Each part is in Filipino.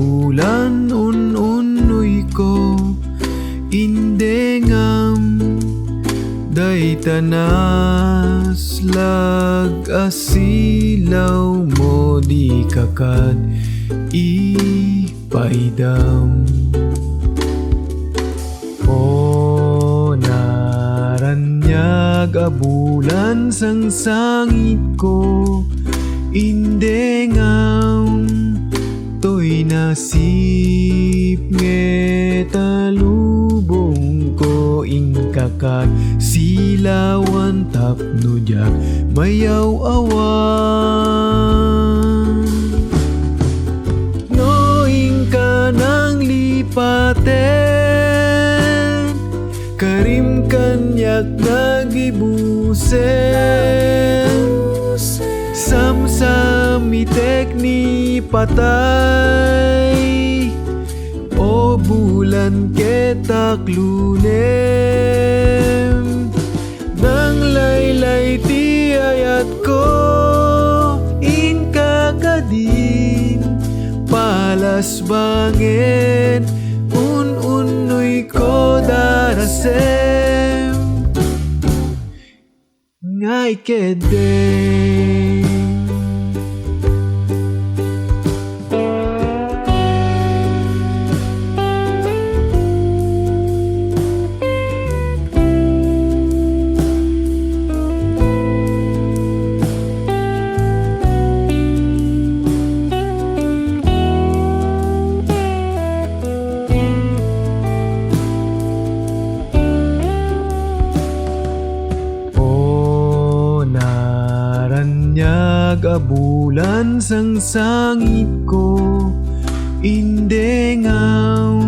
bulan unuy ko indengam day tanas lag asilaw mo di kakad ipaidam. O naranyag a bulan sang sangit ko indengam to'y nasip nge talubong ko ingkakad silawan tapnujak mayaw awan. No ingka nang lipaten karim kanyak nagibusen samsami tekni patay o bulan ketak lunem nang laylay ti ayat ko ingka kadin palas bangin unuy ko darasem ngay kedeng. Bulan sang sangit ko indengam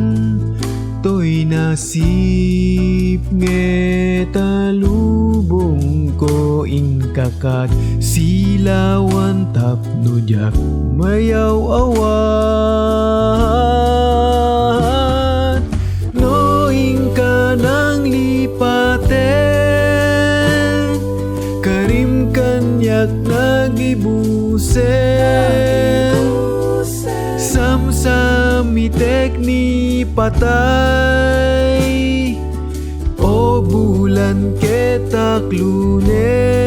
to'y nasip nge talubong ko ingkakad silawan tapnujak mayaw awan. No ingka nang lipaten karim kanyak nagibusen samsami tekni patay o bulan ketak lunem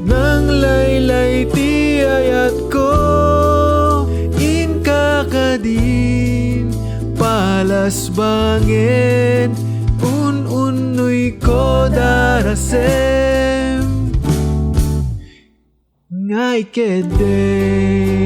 nang laylay ti ayat ko ingka kadin palas bangin unuy ko darasem ngay kedeng.